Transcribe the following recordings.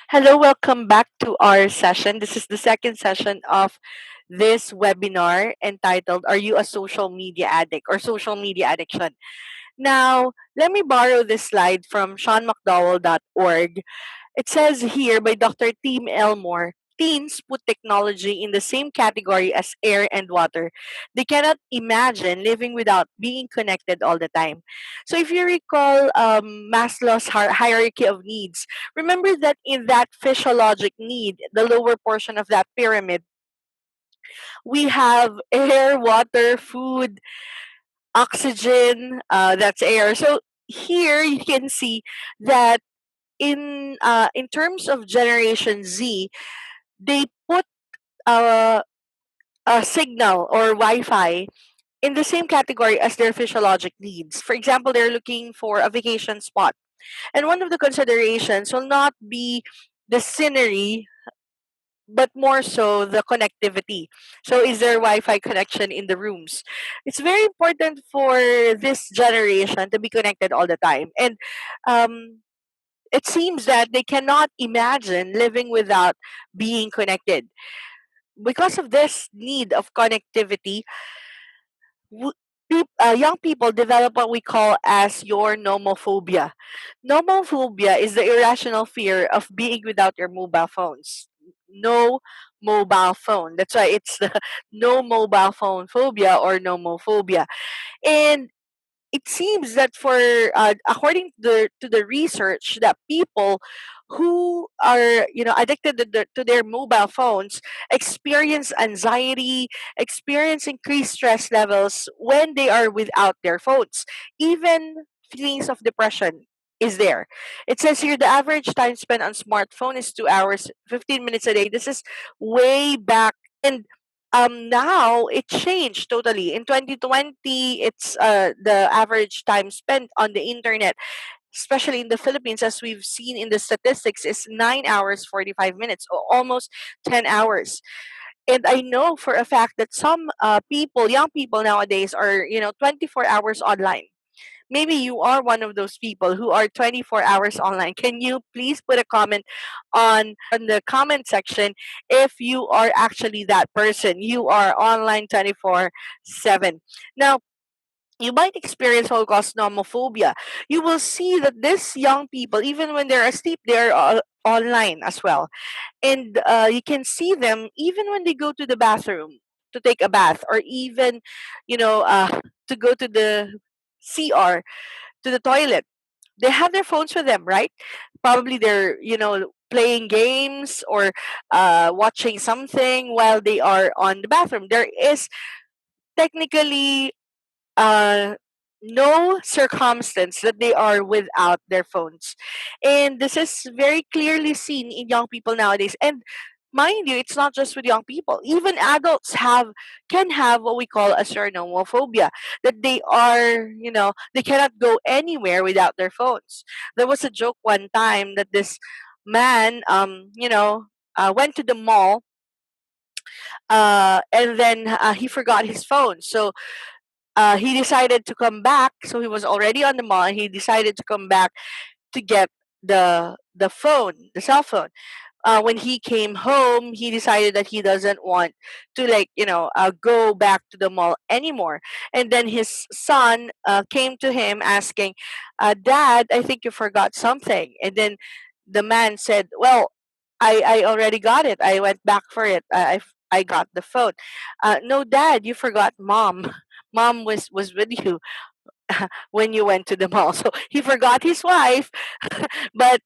Hello, welcome back to our session. This is the second session of this webinar entitled Are You a Social Media Addict or Social Media Addiction? Now, let me borrow this slide from seanmcdowell.org. It says here by Dr. Tim Elmore, teens put technology in the same category as air and water. They cannot imagine living without being connected all the time. So, if you recall Maslow's hierarchy of needs, remember that in that physiologic need, the lower portion of that pyramid, we have air, water, food, oxygen, that's air. So, here you can see that in terms of Generation Z, they put a, a signal or Wi-Fi in the same category as their physiologic needs. For example, they're looking for a vacation spot, and one of the considerations will not be the scenery, but more so the connectivity. So, is there Wi-Fi connection in the rooms? It's very important for this generation to be connected all the time, and um, it seems that they cannot imagine living without being connected. Because of this need of connectivity, young people develop what we call as your nomophobia. Nomophobia is the irrational fear of being without your mobile phones. No mobile phone. That's why it's the no mobile phone phobia or nomophobia. And it seems that for according to the research that people who are addicted to their mobile phones experience anxiety, experience increased stress levels when they are without their phones, even feelings of depression is there. It says here the average time spent on smartphone is 2 hours 15 minutes a day. This is way back, and now it changed totally. In 2020, it's the average time spent on the internet, especially in the Philippines, as we've seen in the statistics, is 9 hours 45 minutes, or almost 10 hours. And I know for a fact that some people, young people nowadays, are 24 hours online. Maybe you are one of those people who are 24 hours online. Can you please put a comment on the comment section if you are actually that person? You are online 24/7. Now, you might experience Holocaust nomophobia. You will see that these young people, even when they're asleep, they're online as well. And you can see them even when they go to the bathroom to take a bath, or even, to go to the CR, to the toilet. They have their phones with them, right? Probably they're, playing games or watching something while they are on the bathroom. There is technically uh, no circumstance that they are without their phones. And this is very clearly seen in young people nowadays. And mind you, it's not just with young people. Even adults can have what we call a nomophobia, that they are, they cannot go anywhere without their phones. There was a joke one time that this man, went to the mall, and then he forgot his phone. So he decided to come back. So he was already on the mall. And he decided to come back to get the phone, the cell phone. When he came home, he decided that he doesn't want to, like, go back to the mall anymore. And then his son came to him asking, "Dad, I think you forgot something." And then the man said, "Well, I already got it. I went back for it. I got the phone." No, Dad, you forgot mom. Mom was with you when you went to the mall. So he forgot his wife, but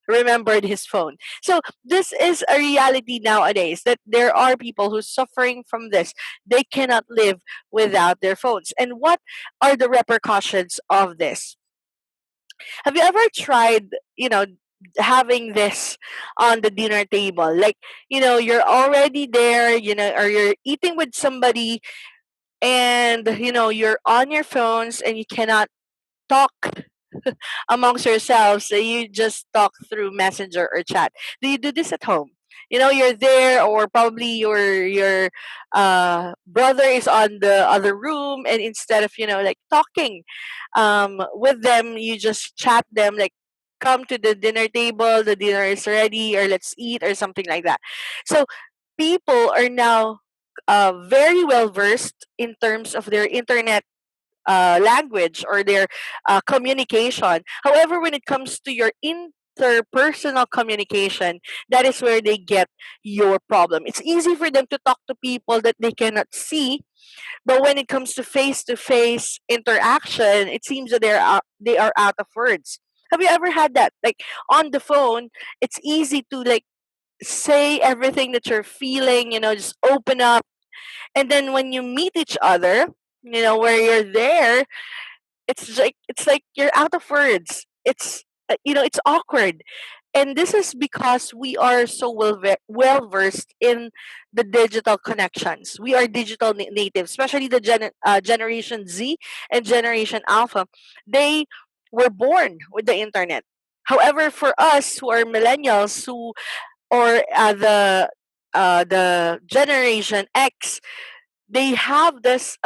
remembered his phone. So this is a reality nowadays, that there are people who suffering from this. They cannot live without their phones. And what are the repercussions of this? Have you ever tried, having this on the dinner table? Like, you're already there, or you're eating with somebody, and you're on your phones and you cannot talk amongst yourselves. So you just talk through messenger or chat. Do you do this at home? You're there, or probably your brother is on the other room, and instead of like talking with them, you just chat them, like come to the dinner table, the dinner is ready, or let's eat, or something like that. So people are now very well versed in terms of their internet language or their communication. However, when it comes to your interpersonal communication, that is where they get your problem. It's easy for them to talk to people that they cannot see, but when it comes to face interaction, it seems that they are out of words. Have you ever had that? Like on the phone, it's easy to like say everything that you're feeling, just open up. And then when you meet each other, where you're there, it's like you're out of words. It's awkward, and this is because we are so well versed in the digital connections. We are digital natives, especially the Generation Z and Generation Alpha. They were born with the internet. However, for us who are millennials, who or the Generation X, they have this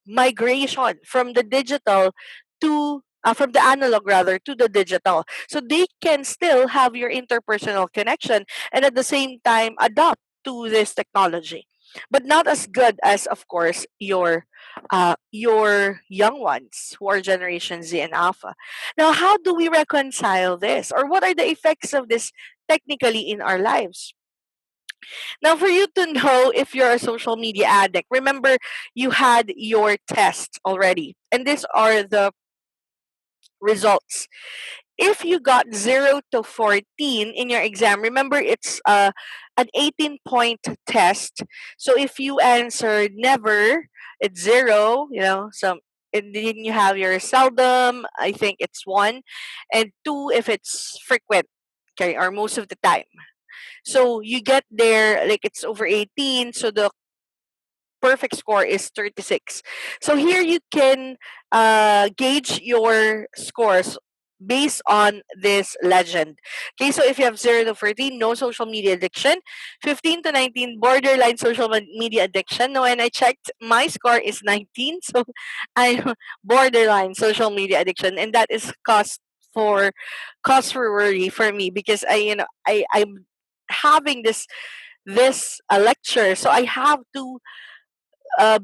migration from the digital to from the analog rather to the digital, so they can still have your interpersonal connection and at the same time adapt to this technology, but not as good as, of course, your young ones who are Generation Z and Alpha. Now, how do we reconcile this, or what are the effects of this technically in our lives? Now, for you to know if you're a social media addict, remember you had your test already, and these are the results. If you got 0 to 14 in your exam, remember it's an 18-point test. So if you answered never, it's 0, and then you have your seldom, I think it's 1, and 2 if it's frequent, okay, or most of the time. So you get there, like it's over 18, so the perfect score is 36. So here you can gauge your scores based on this legend. Okay, so if you have 0 to 14, no social media addiction. 15 to 19, borderline social media addiction. No, and I checked, my score is 19, so I'm borderline social media addiction, and that is for cause for worry for me, because I'm having this lecture, so I have to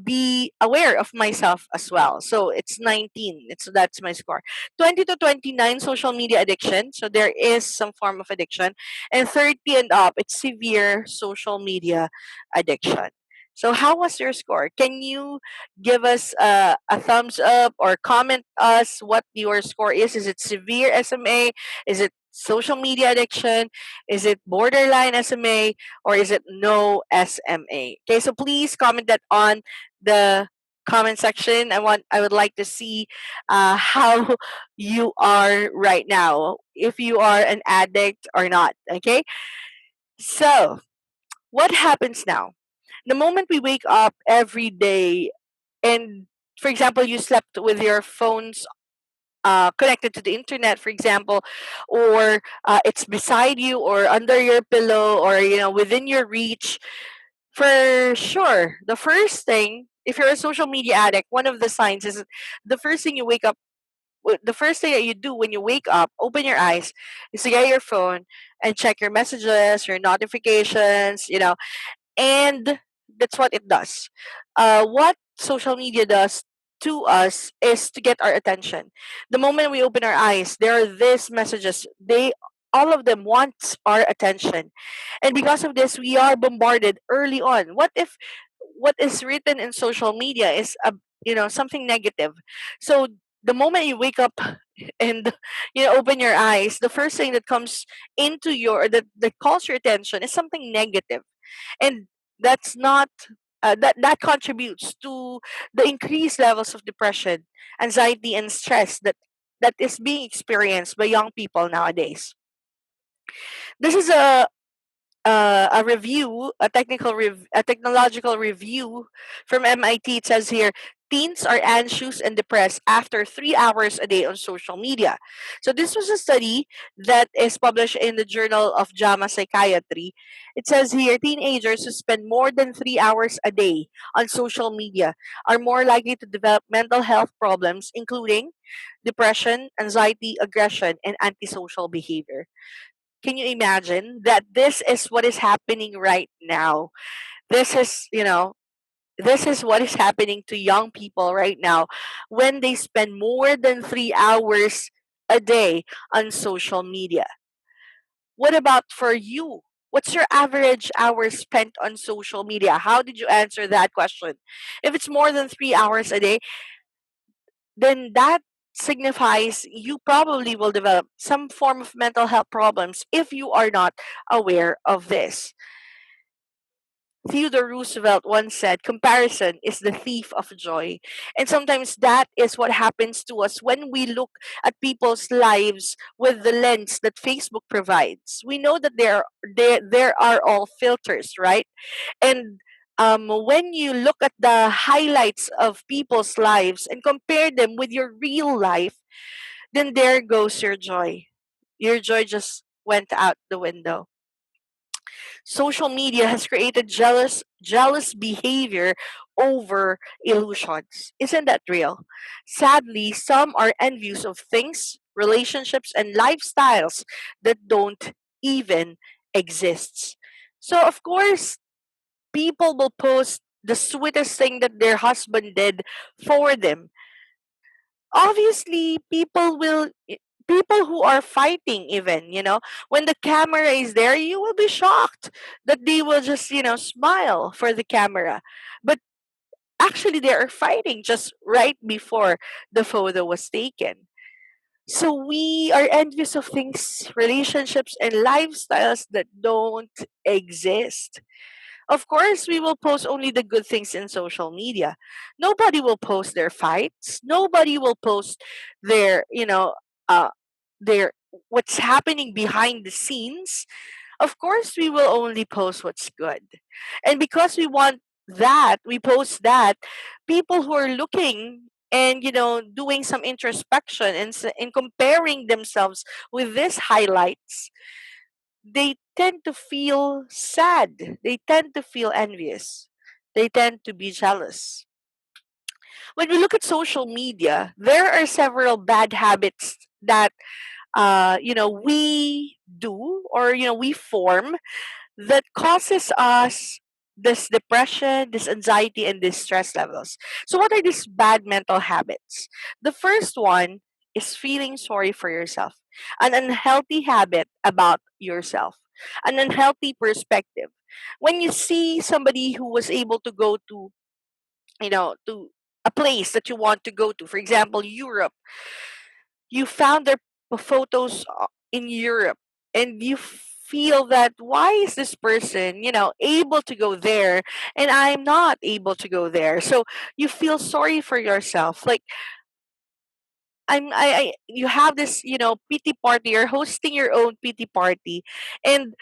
be aware of myself as well. So it's 19. That's my score. 20 to 29, social media addiction. So there is some form of addiction. And 30 and up, it's severe social media addiction. So how was your score? Can you give us a thumbs up or comment us what your score is? Is it severe SMA? Is it social media addiction? Is it borderline SMA? Or is it no SMA? Okay, so please comment that on the comment section. I would like to see how you are right now, if you are an addict or not. Okay, so what happens now? The moment we wake up every day, and for example, you slept with your phones connected to the internet, for example, or it's beside you or under your pillow, or within your reach, for sure, the first thing, if you're a social media addict, one of the signs is the first thing you wake up, the first thing that you do when you wake up, open your eyes, is to get your phone and check your messages, your notifications, and that's what it does. What social media does to us is to get our attention. The moment we open our eyes, there are these messages. All of them want our attention, and because of this, we are bombarded early on. What if what is written in social media is something negative? So the moment you wake up and open your eyes, the first thing that comes into that calls your attention is something negative, and that's not that contributes to the increased levels of depression, anxiety, and stress that is being experienced by young people nowadays. This is a review, a technological review from MIT. It says here Teens are anxious and depressed after 3 hours a day on social media. So this was a study that is published in the Journal of JAMA Psychiatry. It says here teenagers who spend more than 3 hours a day on social media are more likely to develop mental health problems, including depression, anxiety, aggression, and antisocial behavior. Can you imagine that this is what is happening right now? This is, this is what is happening to young people right now when they spend more than 3 hours a day on social media. What about for you? What's your average hours spent on social media? How did you answer that question? If it's more than 3 hours a day, then that signifies you probably will develop some form of mental health problems if you are not aware of this. Theodore Roosevelt once said, comparison is the thief of joy. And sometimes that is what happens to us when we look at people's lives with the lens that Facebook provides. We know that there are all filters, right? And when you look at the highlights of people's lives and compare them with your real life, then there goes your joy. Your joy just went out the window. Social media has created jealous behavior over illusions. Isn't that real? Sadly, some are envious of things, relationships, and lifestyles that don't even exist. So of course, people will post the sweetest thing that their husband did for them. Obviously, people who are fighting, even, when the camera is there, you will be shocked that they will just, smile for the camera, but actually they are fighting just right before the photo was taken. So we are envious of things, relationships, and lifestyles that don't exist. Of course, we will post only the good things in social media. Nobody will post their fights. Nobody will post their, uh, their what's happening behind the scenes. Of course, we will only post what's good. And because we want that, we post that. People who are looking and, doing some introspection and comparing themselves with these highlights, they tend to feel sad. They tend to feel envious. They tend to be jealous. When we look at social media, there are several bad habits that we do, or we form, that causes us this depression, this anxiety, and this stress levels. So, what are these bad mental habits? The first one is feeling sorry for yourself, an unhealthy habit about yourself, an unhealthy perspective. When you see somebody who was able to go to a place that you want to go to, for example, Europe, you found their photos in Europe, and you feel that why is this person, able to go there and I'm not able to go there. So you feel sorry for yourself. Like, you have this, pity party, you're hosting your own pity party, and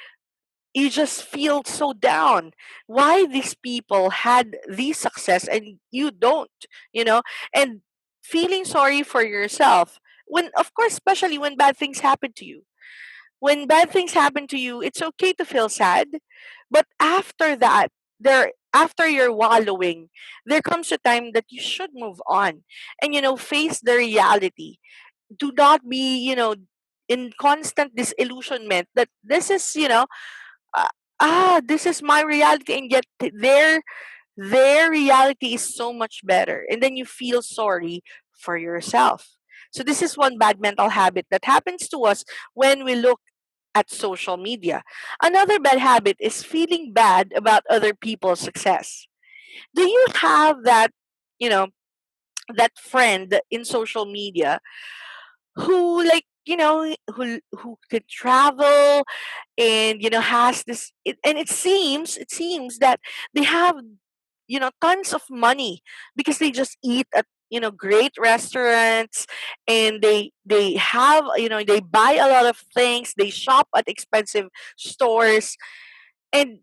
you just feel so down. Why these people had this success and you don't, you know? And feeling sorry for yourself, when, of course, especially when bad things happen to you. When bad things happen to you, it's okay to feel sad, but after that, after you're wallowing, there comes a time that you should move on and, face the reality. Do not be, in constant disillusionment that this is, uh, this is my reality, and yet their reality is so much better, and then you feel sorry for yourself. So this is one bad mental habit that happens to us when we look at social media. Another bad habit is feeling bad about other people's success. Do you have that, you know that friend in social media who, like, who could travel, and, has and it seems that they have, tons of money because they just eat at, great restaurants, and they have, they buy a lot of things, they shop at expensive stores, and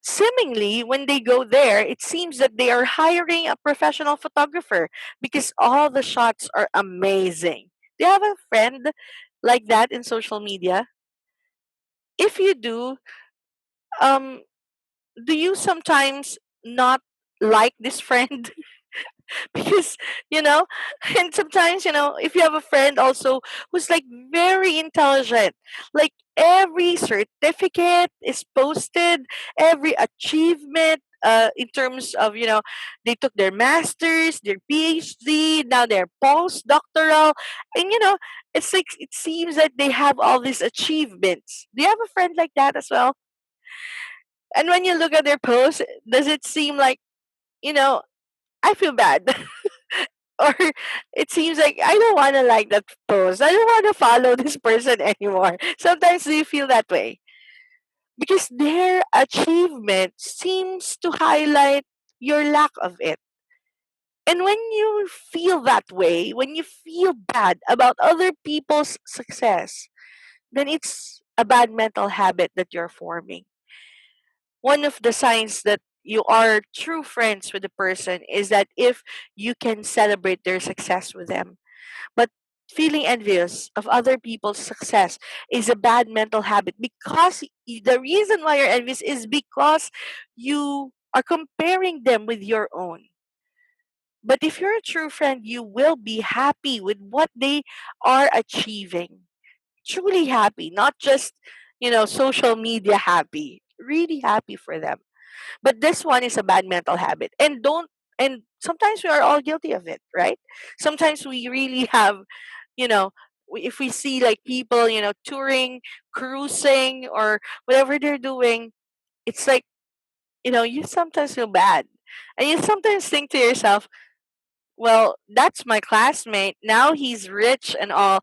Seemingly, when they go there, it seems that they are hiring a professional photographer because all the shots are amazing. Do you have a friend like that in social media? If you um, do you sometimes not like this friend? Because you know and sometimes if you have a friend also who's like very intelligent, like every certificate is posted, every achievement, in terms of they took their masters, their phd, now they're postdoctoral, and it's like it seems that they have all these achievements. Do you have a friend like that as well? And when you look at their posts, does it seem like, you know I feel bad? Or it seems like I don't want to like that post. I don't want to follow this person anymore. Sometimes do you feel that way? Because their achievement seems to highlight your lack of it. And when you feel that way, when you feel bad about other people's success, then it's a bad mental habit that you're forming. One of the signs that you are true friends with the person is that if you can celebrate their success with them. But feeling envious of other people's success is a bad mental habit, because the reason why you're envious is because you are comparing them with your own. But if you're a true friend, you will be happy with what they are achieving. Truly happy, not just, social media happy. Really happy for them. But this one is a bad mental habit. And sometimes we are all guilty of it, right? Sometimes we really have, you know, if we see like people, touring, cruising, or whatever they're doing, it's like, you sometimes feel bad. And you sometimes think to yourself, well, that's my classmate. Now he's rich and all.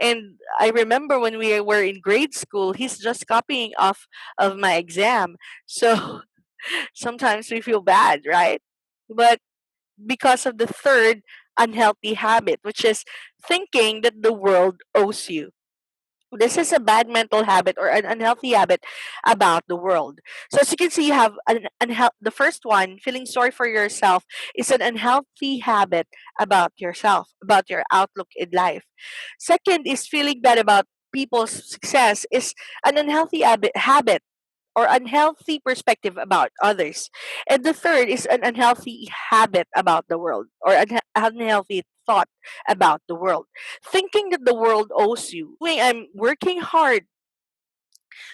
And I remember when we were in grade school, he's just copying off of my exam. So sometimes we feel bad, right? But because of the third unhealthy habit, which is thinking that the world owes you. This is a bad mental habit or an unhealthy habit about the world. So as you can see, you have the first one, feeling sorry for yourself, is an unhealthy habit about yourself, about your outlook in life. Second is feeling bad about people's success is an unhealthy habit or unhealthy perspective about others. And the third is an unhealthy habit about the world or an unhealthy thought about the world. Thinking that the world owes you. I'm working hard,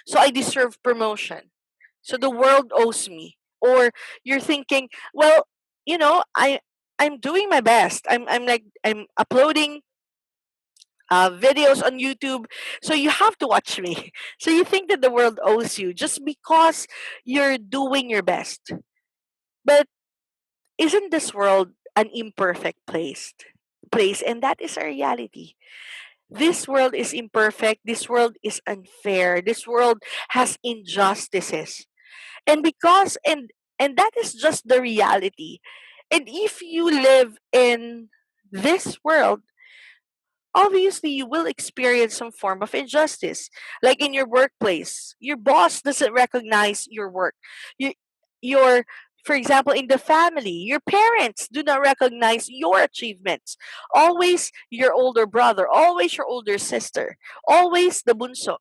so I deserve promotion. So the world owes me. Or you're thinking, well, I'm doing my best. I'm uploading videos on YouTube. So you have to watch me. So you think that the world owes you just because you're doing your best. But isn't this world an imperfect place? And that is a reality. This world is imperfect. This world is unfair. This world has injustices. And and that is just the reality. And if you live in this world, obviously you will experience some form of injustice, like in your workplace your boss doesn't recognize your work, you, your for example in the family your parents do not recognize your achievements, always your older brother, always your older sister, always the bunso,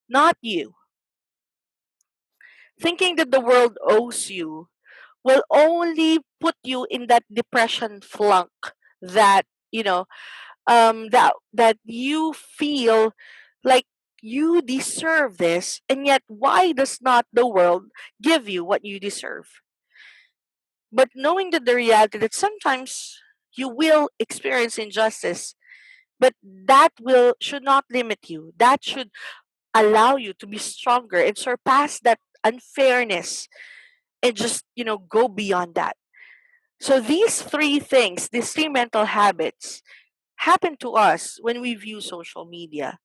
not you. Thinking that the world owes you will only put you in that depression flunk that that you feel like you deserve this, and yet why does not the world give you what you deserve? But knowing that the reality that sometimes you will experience injustice, but that will should not limit you, that should allow you to be stronger and surpass that unfairness, and just go beyond that. So these three things, these three mental habits, happen to us when we view social media.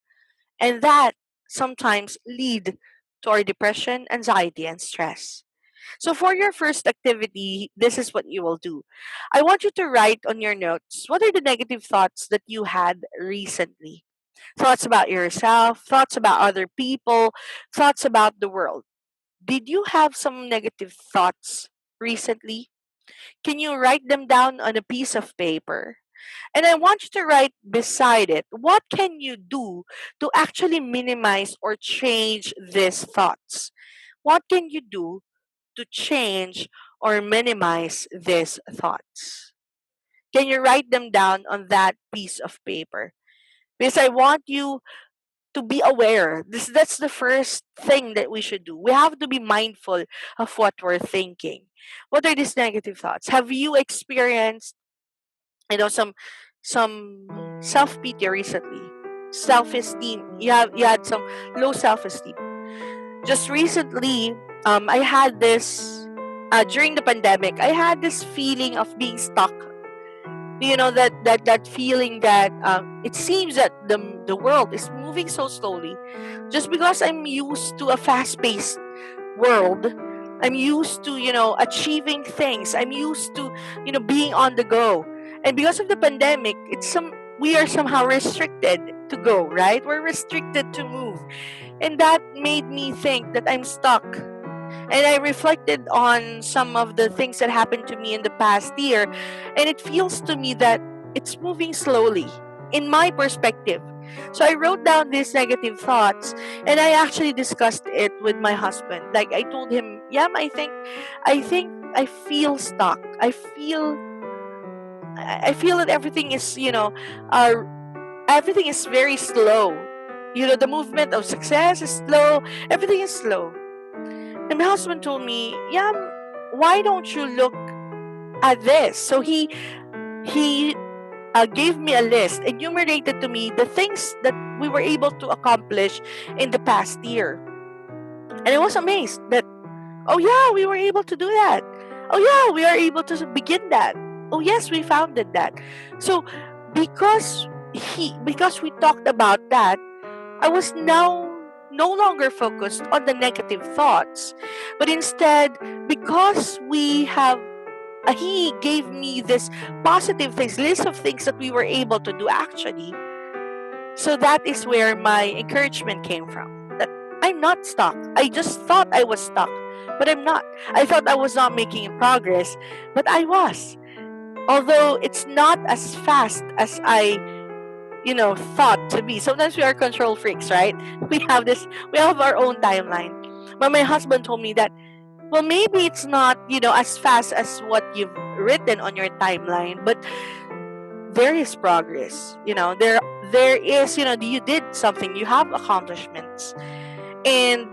And that sometimes lead to our depression, anxiety, and stress. So for your first activity, this is what you will do. I want you to write on your notes what are the negative thoughts that you had recently. Thoughts about yourself, thoughts about other people, thoughts about the world. Did you have some negative thoughts recently? Can you write them down on a piece of paper? And I want you to write beside it, what can you do to actually minimize or change these thoughts? What can you do to change or minimize these thoughts? Can you write them down on that piece of paper? Because I want you to be aware. That's the first thing that we should do. We have to be mindful of what we're thinking. What are these negative thoughts? Have you experienced, some self pity recently? Self esteem. You had some low self esteem. Just recently, I had this during the pandemic. I had this feeling of being stuck. That feeling that it seems that the world is moving so slowly, just because I'm used to a fast paced world. I'm used to, achieving things. I'm used to, being on the go. And because of the pandemic, we are somehow restricted to go, right? We're restricted to move. And that made me think that I'm stuck. And I reflected on some of the things that happened to me in the past year, and it feels to me that it's moving slowly in my perspective. So I wrote down these negative thoughts, and I actually discussed it with my husband. Like, I told him, "Yeah, I think I feel stuck. I feel that uh, everything is very slow. The movement of success is slow. Everything is slow." And my husband told me, "Yeah, why don't you look at this?" So he gave me a list, enumerated to me the things that we were able to accomplish in the past year. And I was amazed that, oh yeah, we were able to do that. Oh yeah, we are able to begin that. Oh yes, we founded that. So because we talked about that, I was now no longer focused on the negative thoughts, but instead, because he gave me this positive things, list of things that we were able to do actually. So that is where my encouragement came from. That I'm not stuck. I just thought I was stuck, but I'm not. I thought I was not making progress, but I was. Although it's not as fast as I thought to be. Sometimes we are control freaks, right? We have our own timeline. But my husband told me that, well, maybe it's not, as fast as what you've written on your timeline, but there is progress. There is, you did something, you have accomplishments. And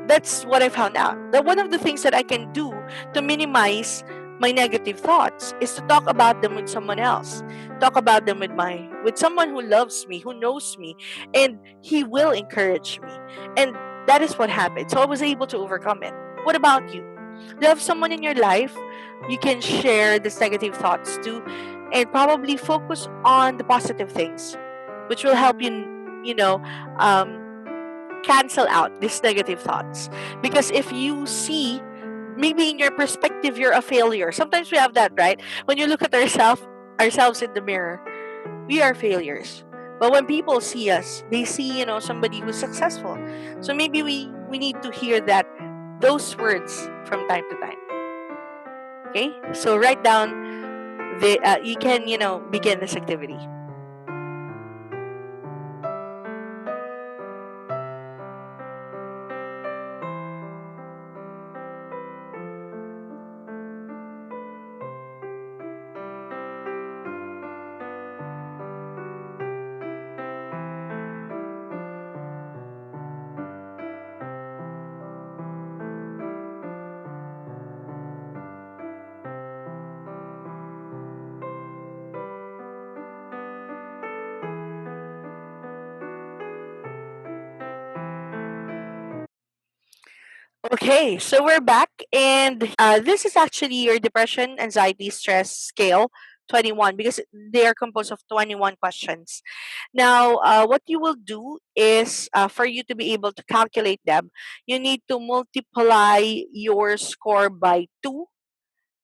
that's what I found out. That one of the things that I can do to minimize my negative thoughts is to talk about them with someone else. Talk about them with someone who loves me, who knows me, and he will encourage me. And that is what happened. So I was able to overcome it. What about you? Do you have someone in your life you can share these negative thoughts to, and probably focus on the positive things, which will help you, you know, um, cancel out these negative thoughts. Because if you see, maybe in your perspective, you're a failure. Sometimes we have that, right? When you look at ourselves in the mirror, we are failures. But when people see us, they see, somebody who's successful. So maybe we need to hear those words from time to time. Okay? So write down you can, begin this activity. Okay, so we're back, and this is actually your depression, anxiety, stress scale 21, because they are composed of 21 questions. Now, what you will do is, for you to be able to calculate them, you need to multiply your score by 2.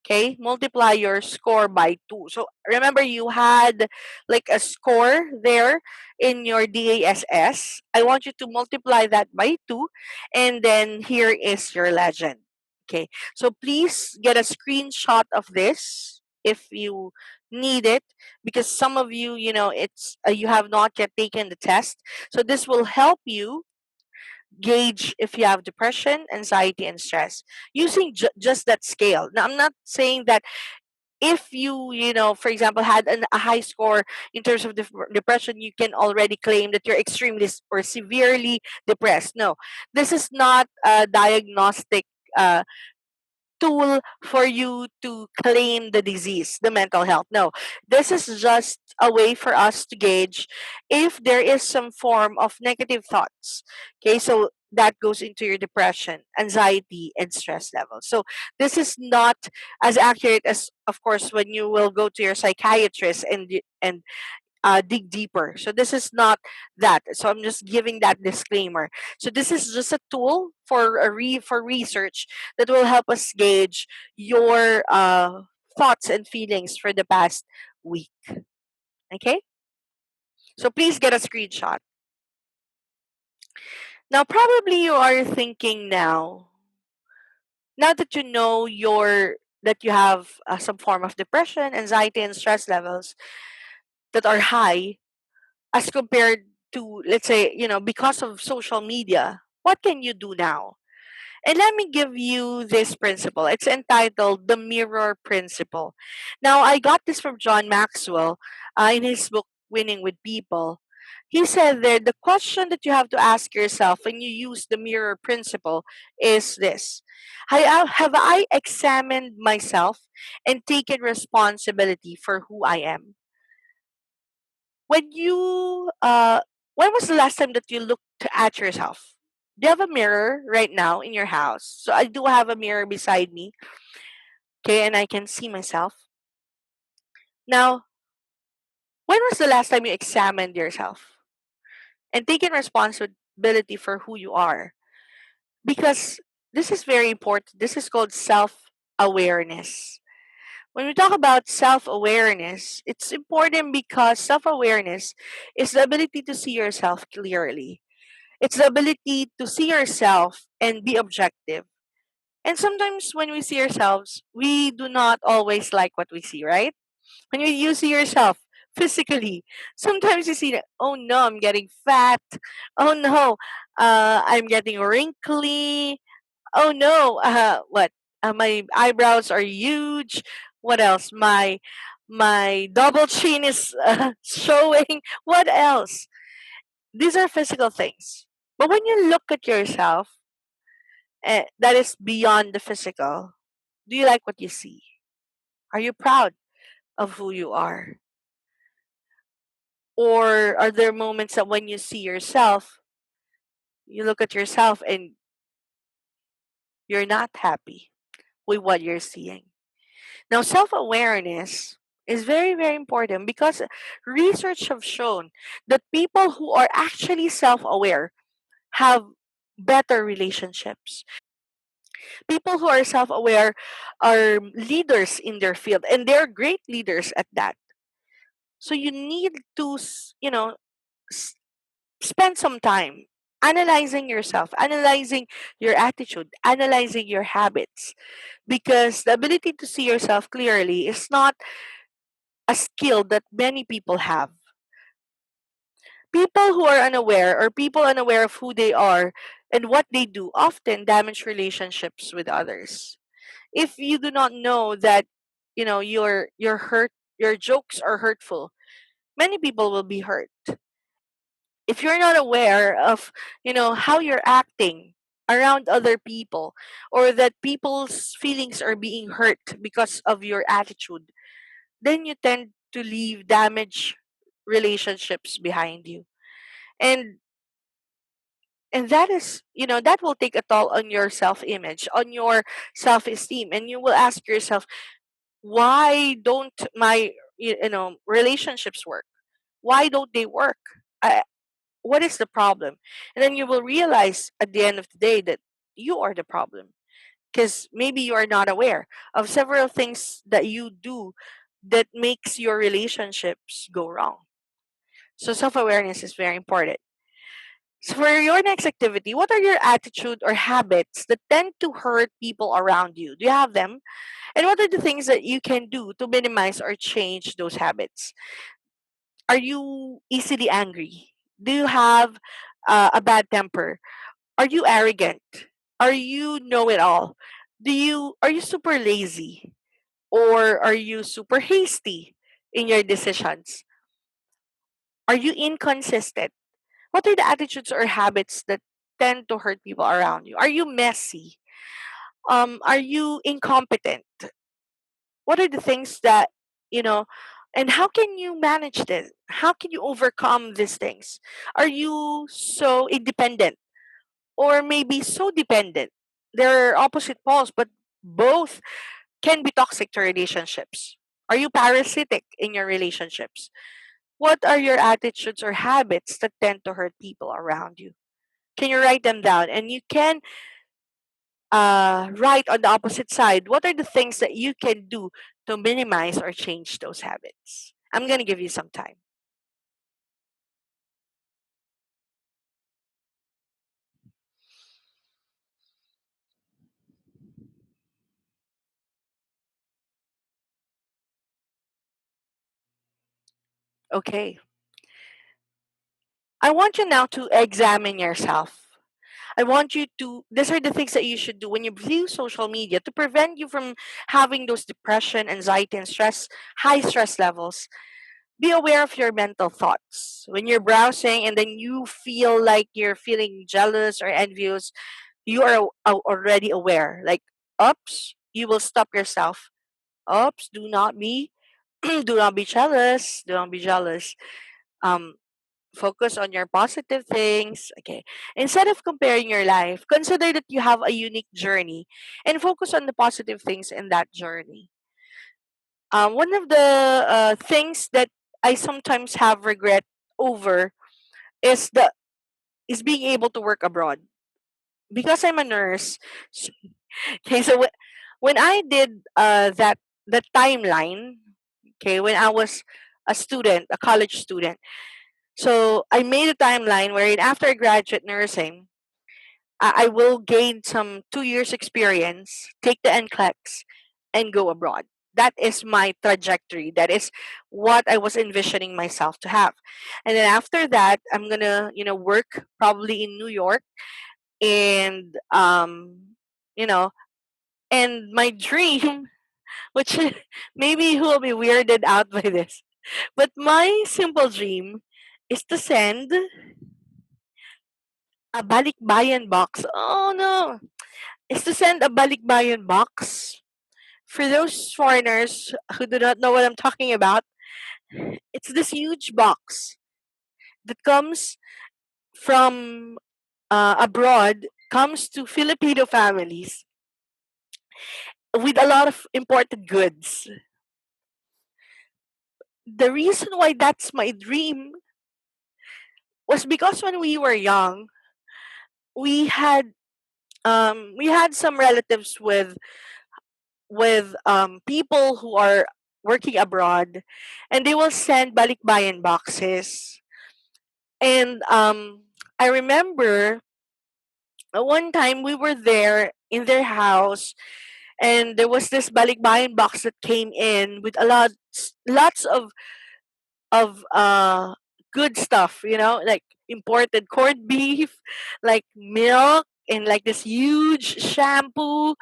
Okay, multiply your score by 2. So remember, you had like a score there in your DASS. I want you to multiply that by 2, and then here is your legend. Okay, so please get a screenshot of this if you need it, because some of you, it's you have not yet taken the test. So this will help you gauge if you have depression, anxiety, and stress using just that scale. Now, I'm not saying that if you, for example, had a high score in terms of depression, you can already claim that you're extremely or severely depressed. No, this is not a diagnostic uh, tool for you to claim the disease, the mental health. No, this is just a way for us to gauge if there is some form of negative thoughts. Okay, so that goes into your depression, anxiety, and stress levels. So this is not as accurate as, of course, when you will go to your psychiatrist and dig deeper. So this is not that. So I'm just giving that disclaimer. So this is just a tool for for research that will help us gauge your thoughts and feelings for the past week. Okay. So please get a screenshot. Now, probably you are thinking now that you know that you have some form of depression, anxiety, and stress levels that are high, as compared to, let's say, because of social media, what can you do now? And let me give you this principle. It's entitled the mirror principle. Now, I got this from John Maxwell in his book Winning with People. He said there, the question that you have to ask yourself when you use the mirror principle is this: have I examined myself and taken responsibility for who I am? When you when was the last time that you looked at yourself? Do you have a mirror right now in your house? So I do have a mirror beside me, okay, and I can see myself. Now, when was the last time you examined yourself and taken responsibility for who you are? Because this is very important. This is called self-awareness. When we talk about self-awareness, it's important because self-awareness is the ability to see yourself clearly. It's the ability to see yourself and be objective. And sometimes when we see ourselves, we do not always like what we see, right? When you see yourself physically, sometimes you see that, oh no, I'm getting fat. Oh no, I'm getting wrinkly. Oh no, what? My eyebrows are huge. What else? My double chin is showing. What else? These are physical things. But when you look at yourself, that is beyond the physical, do you like what you see? Are you proud of who you are? Or are there moments that when you see yourself, you look at yourself and you're not happy with what you're seeing? Now, self awareness is very, very important because research have shown that people who are actually self aware have better relationships. People who are self aware are leaders in their field, and they're great leaders at that. So you need to, s- spend some time analyzing yourself, analyzing your attitude, analyzing your habits, because the ability to see yourself clearly is not a skill that many people have. People who are unaware, or people unaware of who they are and what they do, often damage relationships with others. If you do not know that, your hurt, your jokes are hurtful, many people will be hurt. If you're not aware of, how you're acting around other people, or that people's feelings are being hurt because of your attitude, then you tend to leave damaged relationships behind you. And and that is, that will take a toll on your self image, on your self esteem, and you will ask yourself, why don't my, relationships work? Why don't they work? What is the problem? And then you will realize at the end of the day that you are the problem. because maybe you are not aware of several things that you do that makes your relationships go wrong. So self-awareness is very important. So for your next activity, what are your attitude or habits that tend to hurt people around you? Do you have them? And what are the things that you can do to minimize or change those habits? Are you easily angry? Do you have a bad temper? Are you arrogant? Are you know it all? Are you super lazy, or are you super hasty in your decisions? Are you inconsistent? What are the attitudes or habits that tend to hurt people around you? Are you messy? Are you incompetent? What are the things that, you know, and how can you manage this? How can you overcome these things? Are you so independent, or maybe so dependent? They're opposite poles, but both can be toxic to relationships. Are you parasitic in your relationships? What are your attitudes or habits that tend to hurt people around you? Can you write them down? And you can write on the opposite side, what are the things that you can do to minimize or change those habits? I'm going to give you some time. Okay. I want you now to examine yourself. I want you to, these are the things that you should do when you view social media to prevent you from having those depression, anxiety, and stress, high stress levels. Be aware of your mental thoughts. When you're browsing and then you feel like you're feeling jealous or envious, you are already aware. Like, oops, you will stop yourself. Oops, do not be, do not be jealous. Do not be jealous. Um, Focus on your positive things. Okay. Instead of comparing your life, consider that you have a unique journey and focus on the positive things in that journey. One of the things that I sometimes have regret over is the is being able to work abroad because I'm a nurse. Okay, so when I did that the timeline, okay, when I was a student, a college student, so I made a timeline wherein after I graduate nursing, I will gain some 2 years experience, take the NCLEX, and go abroad. That is my trajectory. That is what I was envisioning myself to have. And then after that, I'm gonna, work probably in New York, and you know, and my dream, which maybe you will be weirded out by this, but my simple dream is to send a balikbayan box. Oh no! Is to send a balikbayan box. For those foreigners who do not know what I'm talking about, it's this huge box that comes from abroad, comes to Filipino families with a lot of imported goods. The reason why that's my dream was because when we were young, we had we had some relatives with people who are working abroad, and they will send balikbayan boxes. And I remember one time we were there in their house, and there was this balikbayan box that came in with lots of good stuff, like imported corned beef, like milk, and like this huge shampoo,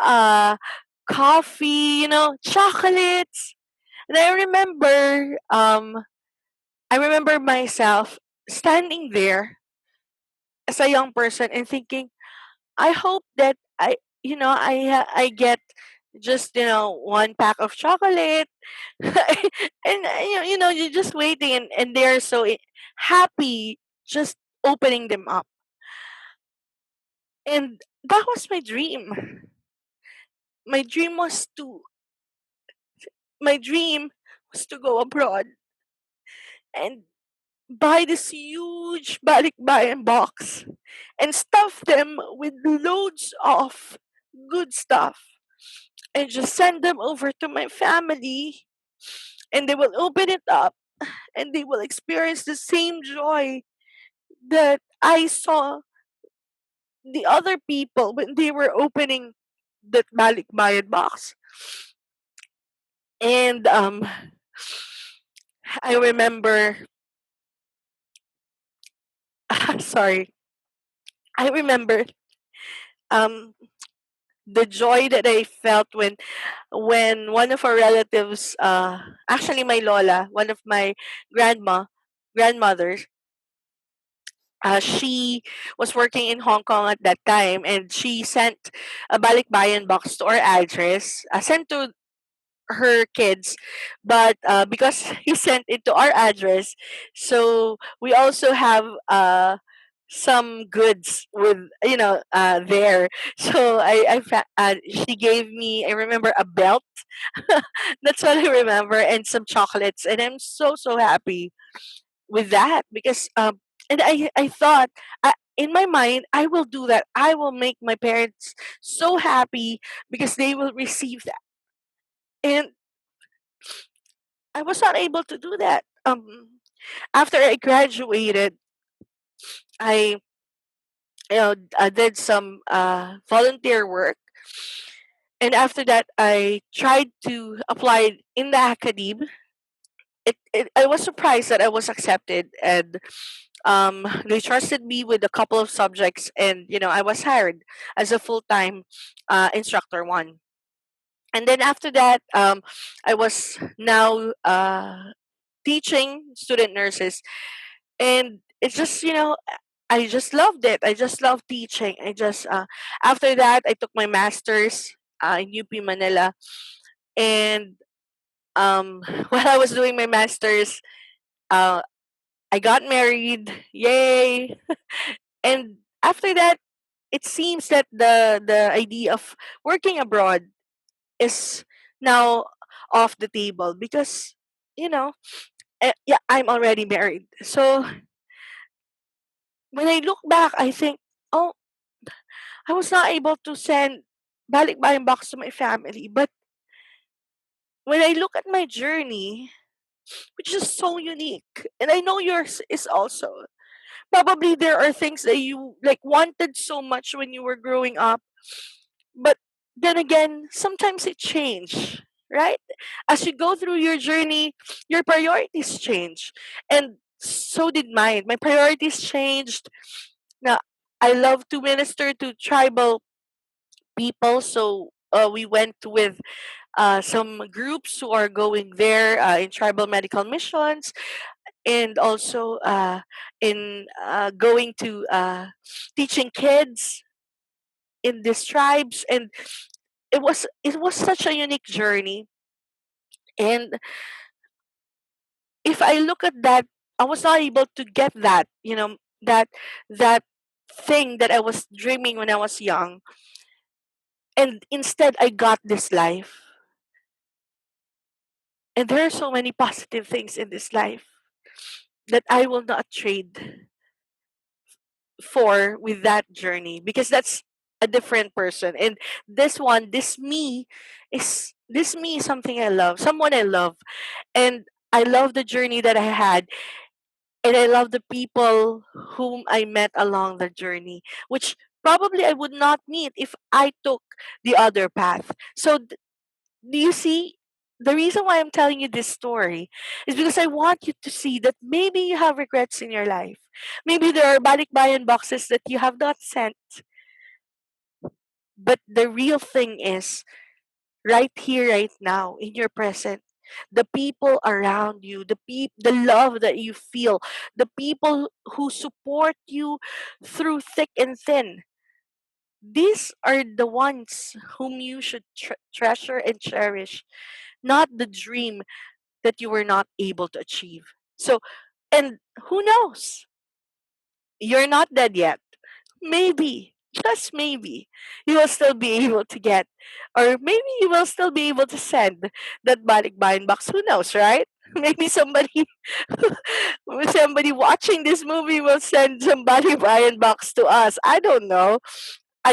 uh coffee, chocolates. And I remember myself standing there as a young person and thinking, I hope that I get just one pack of chocolate, and you're just waiting, and they're so happy just opening them up, and that was my dream. My dream was to my dream was to go abroad and buy this huge balikbayan box and stuff them with loads of good stuff and just send them over to my family, and they will open it up and they will experience the same joy that I saw the other people when they were opening that balikbayan box. And I remember, sorry, I remember um the joy that I felt when one of our relatives, actually my lola, one of my grandmothers, she was working in Hong Kong at that time, and she sent a balikbayan box to our address, sent to her kids, but because he sent it to our address, so we also have some goods with, there. So she gave me, I remember, a belt. That's what I remember, and some chocolates, and I'm so happy with that because and I thought, in my mind, I will do that. I will make my parents so happy because they will receive that. And I was not able to do that. After I graduated, I I did some volunteer work, and after that, I tried to apply in the academe. I was surprised that I was accepted, and they trusted me with a couple of subjects, and I was hired as a full time instructor one. And then after that, I was now teaching student nurses, and it's just, I just loved it. I just love teaching. I just After that, I took my masters in UP Manila, and while I was doing my masters, uh, I got married. Yay! And after that, it seems that the idea of working abroad is now off the table because, you know yeah, I'm already married. So when I look back, I think, oh, I was not able to send balikbayan box to my family. But when I look at my journey, which is so unique, and I know yours is also, probably there are things that you like wanted so much when you were growing up, but then again, sometimes it change, right? As you go through your journey, your priorities change, and so did mine. My priorities changed. Now, I love to minister to tribal people, so we went with some groups who are going there in tribal medical missions, and also in going to teaching kids in these tribes. And it was such a unique journey. And if I look at that, I was not able to get that, that thing that I was dreaming when I was young, and instead I got this life. And there are so many positive things in this life that I will not trade for with that journey, because that's a different person. And this me is something I love, someone I love. And I love the journey that I had, and I love the people whom I met along the journey, which probably I would not meet if I took the other path. So do you see, the reason why I'm telling you this story is because I want you to see that maybe you have regrets in your life. Maybe there are balikbayan boxes that you have not sent, but the real thing is right here, right now, in your present. The people around you, the love that you feel, the people who support you through thick and thin. These are the ones whom you should treasure and cherish, not the dream that you were not able to achieve. So, and who knows? You're not dead yet. Maybe, just maybe, you will still be able to get, or maybe you will still be able to send that balikbayan box. Who knows, right? Maybe somebody watching this movie will send some balikbayan box to us. I don't know.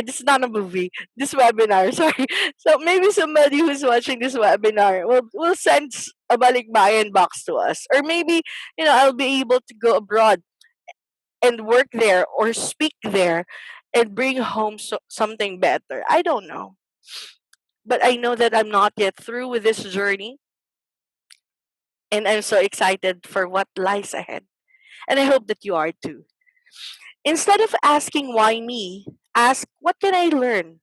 this is not a movie. This webinar, sorry. So maybe somebody who's watching this webinar will send a balikbayan box to us, or maybe I'll be able to go abroad and work there or speak there and bring home something better. I don't know, but I know that I'm not yet through with this journey, and I'm so excited for what lies ahead. And I hope that you are too. Instead of asking why me, ask what can I learn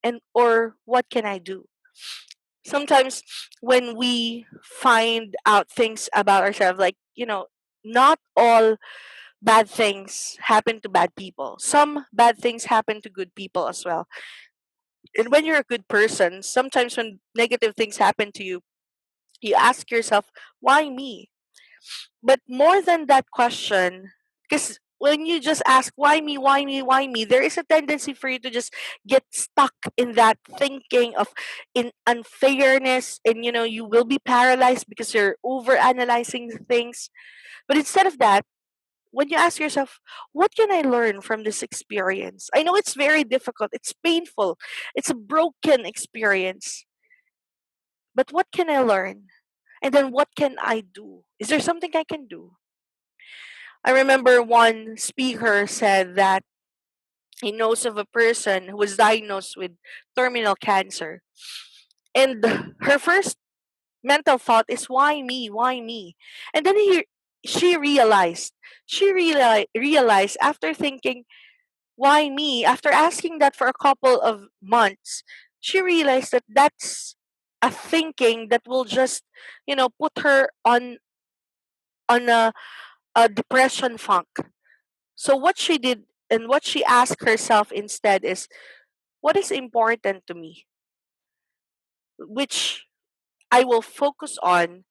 and or what can I do. Sometimes when we find out things about ourselves, like, not all bad things happen to bad people. Some bad things happen to good people as well. And when you're a good person, sometimes when negative things happen to you, you ask yourself, why me? But more than that question, because when you just ask why me, why me, why me, there is a tendency for you to just get stuck in that thinking of in unfairness, and you will be paralyzed because you're over analyzing things. But instead of that, when you ask yourself, what can I learn from this experience? I know it's very difficult, it's painful, it's a broken experience, but what can I learn? And then what can I do? Is there something I can do? I remember one speaker said that he knows of a person who was diagnosed with terminal cancer. And her first mental thought is, why me? Why me? And then she realized, realized after thinking, why me? After asking that for a couple of months, she realized that that's a thinking that will just, put her on a depression funk. So what she did and what she asked herself instead is, what is important to me, which I will focus on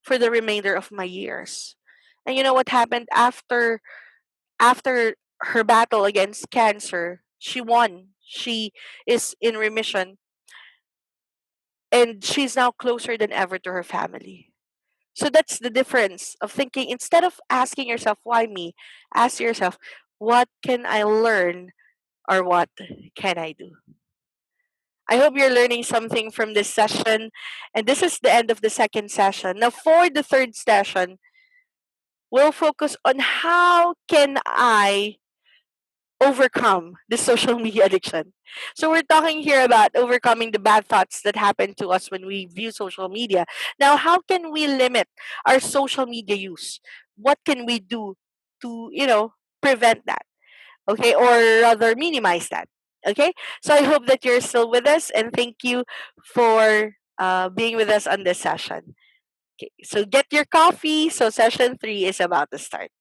for the remainder of my years. And you know what happened after her battle against cancer? She won. She is in remission, and she's now closer than ever to her family. So that's the difference of thinking. Instead of asking yourself, why me? Ask yourself, what can I learn or what can I do? I hope you're learning something from this session. And this is the end of the second session. Now, for the third session, we'll focus on how can I overcome the social media addiction. So we're talking here about overcoming the bad thoughts that happen to us when we view social media. Now, how can we limit our social media use? What can we do to, prevent that? Okay, or rather minimize that. Okay, so I hope that you're still with us, and thank you for being with us on this session. Okay, so get your coffee. So session 3 is about to start.